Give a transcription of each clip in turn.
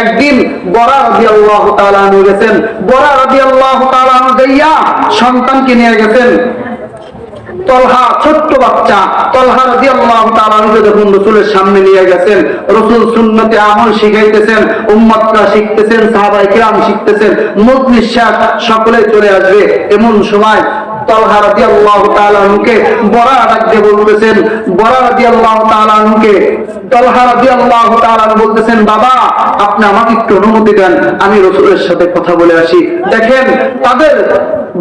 একদিন বরা রাদিয়াল্লাহু তাআলা আনহু গেছেন, বরা রাদিয়াল্লাহু তাআলা আনহু যাইয়া সন্তানকে নিয়ে গেছেন। তলহা ছোট্ট বাচ্চা, তলহা রাদিয়াল্লাহু তাআলা আনহু যখন রাসূলের সামনে নিয়ে গেছেন, রাসূল সুন্নতে আমল শিখাইতেছেন, উম্মতরা শিখতেছেন, সাহাবায়ে কিরাম শিখতেছেন, মজলিস শেষ, সকলে চলে আসবে। এমন সময় তলহা রাদিয়াল্লাহু তাআলা আনহুকে বরা ডাক দিয়ে বলতেছেন, বরা রাদিয়াল্লাহু তাআলা আনহুকে তলহা রাদিয়াল্লাহু তাআলা আনহু বলতেছেন, বাবা আপনি আমাকে একটু অনুমতি দেন, আমি রাসূলের সাথে কথা বলে আসি। দেখেন তাদের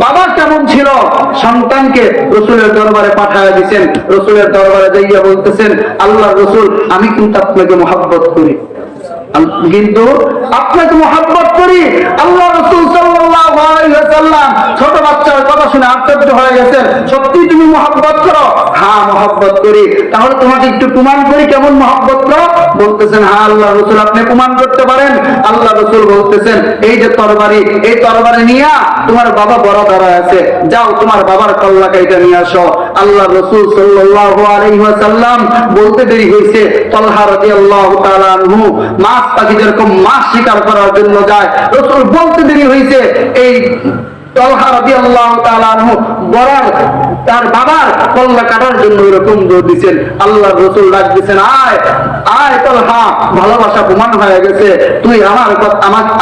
বাবা কেমন ছিল, সন্তানকে রাসূলের দরবারে পাঠায় দিয়েছেন। রাসূলের দরবারে যাইয়া বলতেছেন, আল্লাহর রাসূল আমি কিন্তু আপনাকে মহব্বত করি, কিন্তু আপনাকে মহব্বত করি। আল্লাহ রাসূল সাল্লাল্লাহু আলাইহি ওয়াসাল্লাম ছোট বাচ্চার কথা শুনে আশ্চর্য হয়ে গেছেন, সত্যি তুমি মহব্বত করো? হ্যাঁ মহব্বত করি। তাহলে তোমাকে একটু প্রমাণ করি কেমন মহব্বত করো। বলতেছেন, হ্যাঁ আল্লাহ রাসূল আপনি প্রমাণ করতে পারেন। আল্লাহ রাসূল বলতেছেন, এই যে তরবারি, এই তরবারি নিয়ে তোমার বাবা বড় দাঁড়ায় আছে, যাও তোমার বাবার কল্লা কাইটা নিয়ে আসো। আল্লাহ রাসূল সাল্লাল্লাহু আলাইহি ওয়াসাল্লাম বলতে দেরি হয়েছে, তলহা রাদিয়াল্লাহু তাআলা আনহু মাছ পাখি যেরকম মাছ শিকার করার জন্য যায়, রাসূল বলতে দেরি হয়েছে। এই তলহা রাদিয়াল্লাহু তাআলা আনহু বরার তার বাবার কল্লা কাটার জন্য এরকম দৌড় দিচ্ছেন। আল্লাহর রাসূল ডাক দিচ্ছেন, আয় আয় তলহা, ভালোবাসা প্রমাণ হয়ে গেছে, তুই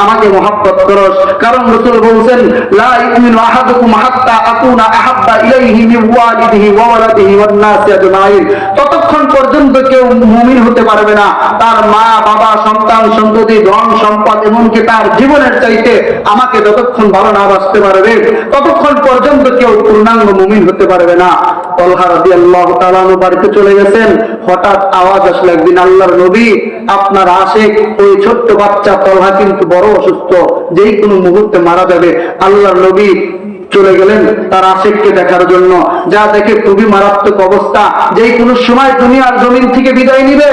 আমাকে মহব্বত করস। কারণ রাসূল বলছেন, লা ইউমিনু আহাদুকুম হাত্তা আকুনা আহাব্বা ইলাইহি মিন ওয়ালিদিহি ওয়া ওয়ালাদিহি ওয়ান নাসি আজমাইন। ততক্ষণ পর্যন্ত কেউ মুমিন হতে পারবে না তার মা বাবা সন্তান সন্ততি ধন সম্পদ এমনকি তার জীবনের চাইতে আমাকে যতক্ষণ ভালো না বাসতে পারবে ততক্ষণ পর্যন্ত কেউ পূর্ণাঙ্গ মুমিন হতে পারবে না। তলহা রাদিয়াল্লাহু তাআলা আনহু বাড়িতে চলে গেছেন। হঠাৎ আওয়াজ আসলো, একদিন আল্লাহর নবী আপনার আশিক ওই ছোট্ট বাচ্চা তলহা কিন্তু বড় অসুস্থ, যেই কোনো মুহূর্তে মারা যাবে। আল্লাহর নবী চলে গেলেন তার আশিককে দেখার জন্য, যা দেখে খুবই মারাত্মক অবস্থা, যেই কোনো সময় দুনিয়ার জমিন থেকে বিদায় নিবে।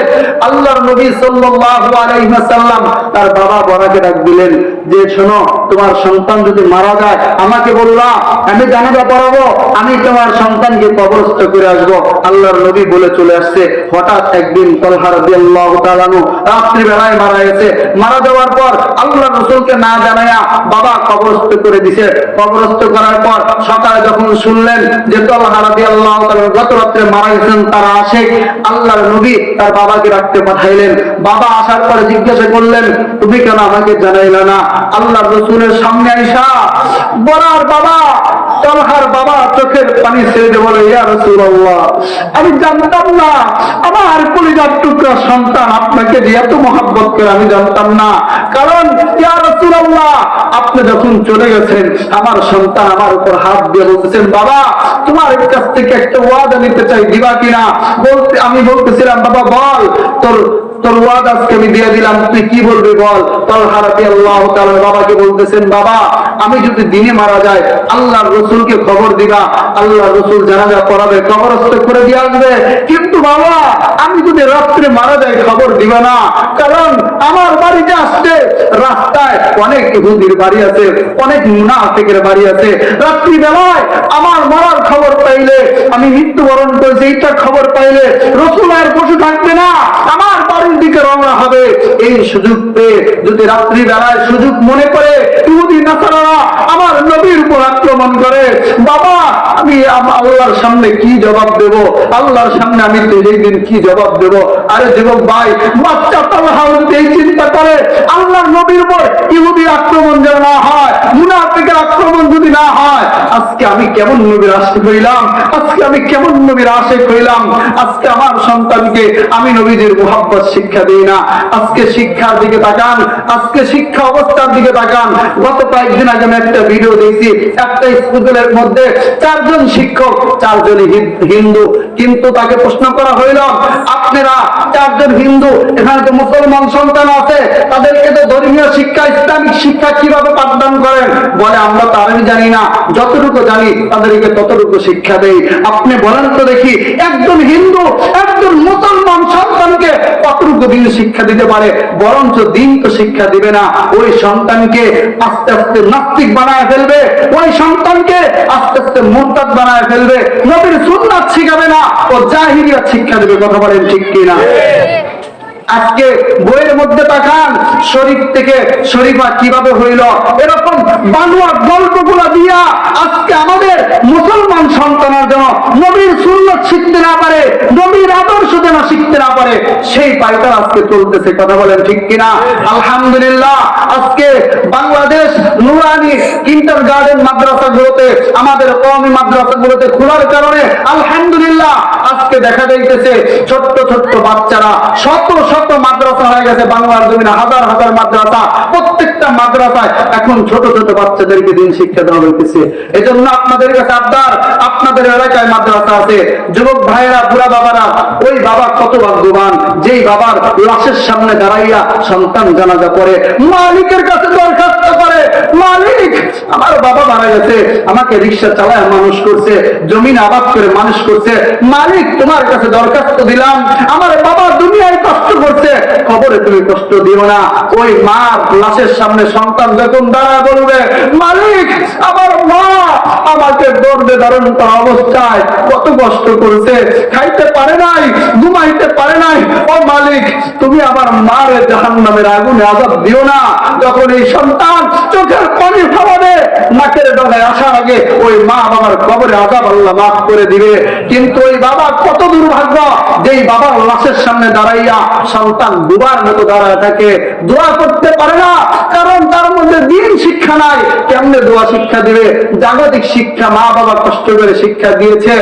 আল্লাহর নবী সাল্লাল্লাহু আলাইহি ওয়াসাল্লাম তার বাবা বরাকে ডাক দিলেন যে, শোনো তোমার সন্তান যদি মারা যায় আমাকে বললা, আমি জানাজা পড়াবো, আমি তোমার সন্তানকে কবরস্থ করে আসবো। আল্লাহর নবী বলে চলে আসছে। হঠাৎ একদিন তলহা রাদিয়াল্লাহু তাআলা আনহু রাত্রি বেলায় মারা গেছে। মারা যাওয়ার পর আল্লাহর রাসূলকে না জানায়া বাবা কবরস্থ করে দিয়েছে। কবরস্থ করার পর সকালে যখন শুনলেন যে তলহা রাদিয়াল্লাহু তাআলা গত রাত্রে মারা গেছেন তার আশিক, আল্লাহর নবী তার বাবাকে ডাকতে পাঠাইলেন। বাবা আসার পরে জিজ্ঞাসা করলেন, তুমি কেন আমাকে জানাইলা না? আল্লাহর রাসূলের সামনে আইসা বলার বাবা তলহার বাবা চোখের পানি ছেড়ে দিয়ে বলে, ইয়া রাসূলুল্লাহ আমি জানতাম না আমার কলিজার টুকরা সন্তান আপনাকে যে এত মহব্বত করে, আমি জানতাম না। কারণ ইয়া রাসূলুল্লাহ আপনি যখন চলে গেছেন আমার সন্তান আমার উপর হাত দিয়ে বলতেছেন, বাবা তোমার কাছ থেকে একটা ওয়াদা নিতে চাই, দিবা কিনা? আমি বলতেছিলাম, বাবা বল, তোর ওয়াদা আজকে আমি দিয়ে দিলাম, তুই কি বলবি বল। তলহা রাদিয়াল্লাহু তাআলা বাবাকে বলতেছেন, বাবা আমি যদি দিনে মারা যায় আল্লাহর রাসূলকে খবর দিবা, আল্লাহর রাসূল জানাজা পড়াবে, কবরস্থ করে দিয়ে আসবে। কিন্তু বাবা আমি যদি রাত্রে মারা যাই খবর দিবা না, কারণ আমার বাড়িতে আসছে রাস্তায় অনেক ইহুদির বাড়ি আছে, অনেক মুনাফিকের বাড়ি আছে। রাত্রি বেলায় আমার মরার খবর পাইলে, আমি মৃত্যুবরণ করেছি এইটা খবর পাইলে রাসূল আর বসে থাকবে না, আমার বাড়ির দিকে রওনা হবে। এই সুযোগ পেয়ে যদি রাত্রি বেলায় সুযোগ মনে করে ইহুদি নাসারারা আমার নবীর উপর আক্রমণ করে, বাবা আমি আল্লাহর সামনে কি জবাব দেব? আল্লাহর সামনে আমি সেই দিন কি জবাব দেব? আরে যুবক ভাই, বাচ্চা তলহা এই চিন্তা করে আল্লাহর নবীর উপর ইহুদি আক্রমণ যেন না হয়, মুনাফিকের আক্রমণ যদি না হয়, আজকে আমি কেমন নবীর আশিক হইলাম, আজকে আমি কেমন নবীর আশিক হইলাম। আজকে আমার সন্তানকে আমি নবীজির মুহাব্বত শিক্ষা দিই না। আজকে শিক্ষার দিকে তাকান, আজকে শিক্ষা অবস্থার দিকে তাকান। গত কয়েকদিন আগে আমি একটা ভিডিও দেখছি, একটা স্কুলের মধ্যে 4 জন শিক্ষক, 4 জনই হিন্দু, কিন্তু তাকে প্রশ্ন করা হইল, আপনারা 4 জন হিন্দু, এখানে তো মুসলমান সন্তান আছে, তাদেরকে তো ধর্মীয় শিক্ষা ইসলামিক শিক্ষা কিভাবে পাঠদান করেন? বলে আমরা তো আরবি জানি না, যতটুকু জানি তাদেরকে ততটুকু শিক্ষা দেই। আপনি বলেন তো দেখি, একজন হিন্দু একজন মুসলমান সন্তানকে কতটুকু দিন শিক্ষা দিতে পারে? বরঞ্চ দিন তো শিক্ষা দিবে না, ওই সন্তানকে আস্তে আস্তে নাস্তিক বানায় ফেলবে, ওই সন্তানকে আস্তে আস্তে মুরতাদ বানায় ফেলবে, নবীর সুন্নাত শিখাবে না, ও জাহিলিয়াত শিক্ষা দেবে। কথা বলেন ঠিক কিনা? আজকে বইয়ের মধ্যে তাকান, শরীফ থেকে শরীফা কিভাবে হইল, এরকম বানোয়ার গল্পগুলা দিয়া আজকে আমাদের মুসলমান সন্তানের জন্য নবীর সুন্নাত শিখতে না পারে, নবীর আদর্শ যেন শিখতে না পারে, সেই পায়তারা আজকে চলতেছে। কথা বলেন ঠিক কিনা? আলহামদুলিল্লাহ, আজকে বাংলাদেশ নুরানি ইন্টার গার্ডেন মাদ্রাসাগুলোতে, আমাদের কওমি মাদ্রাসাগুলোতে খোলার কারণে আলহামদুলিল্লাহ আজকে দেখা যাইতেছে ছোট্ট ছোট্ট বাচ্চারা, শত শত মাদ্রাসা হয়ে গেছে বাংলার জমিনে, হাজার হাজার মাদ্রাসা, প্রত্যেকটা মাদ্রাসায় এখন ছোট ছোট বাচ্চাদেরকে দিন শিক্ষা দেওয়া হইতেছে। এজন্য আপনাদের কাছে আবদার, আপনাদের এলাকায় মাদ্রাসা আছে, যুবক ভাইয়েরা, বুড়া বাবারা, ওই বাবা কত ভাগ্যবান যেই বাবার লাশের সামনে দাঁড়াইয়া সন্তান জানাজা পড়ে, মালিকের কাছে দরখাস্ত করে, মালিক আমার বাবা মারা গেছে, আমাকে রিক্সা চালায় মানুষ করছে, জমিন আবাদ করে মানুষ করছে, মালিক তোমার কাছে দরখাস্ত দিলাম, আমার বাবা দুনিয়ায় কষ্ট করছে, খবরে তুমি কষ্ট দিও না। ওই মার লাশের সামনে সন্তান যখন দাঁড়ায় বলবে, মালিক আমার মা আমাকে গর্ভে ধারণ করা অবস্থায় কত কষ্ট করছে, খাইতে পারে নাই, ঘুমাইতে পারে নাই, ও মালিক তুমি আমার মারে জাহান্নামের আগুনে আযাব দিও না। যখন এই সন্তান চোখের পানি ফেলাবে, নাকের ডগায় আসার আগে ওই মা বাবার কবরে আযাব আল্লাহ মাফ করে দিবে। কিন্তু ওই বাবা কত দুর্ভাগ্য, যেই বাবার লাশের সামনে দাঁড়াইয়া সন্তান দুবার মতো দাঁড়ায় থাকে, দোয়া করতে পারে না, কারণ তার মধ্যে দিন শিক্ষা নাই। কেমনে দোয়া শিক্ষা দিবে? জাগতিক শিক্ষা মা বাবা কষ্ট করে শিক্ষা দিয়েছে,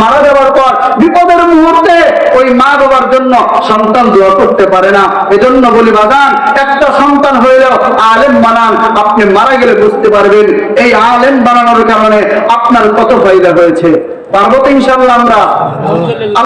মারা যাওয়ার পর বিপদের মুহূর্তে ওই মা বাবার জন্য সন্তান দোয়া করতে পারে না। এজন্য বলি বাগান, একটা সন্তান হইলেও আলেম বানান, আপনি মারা গেলে বুঝতে পারবেন এই আলেম বানানোর কারণে আপনার কত ফায়দা হয়েছে। পারবো তো ইনশাআল্লাহ আমরা?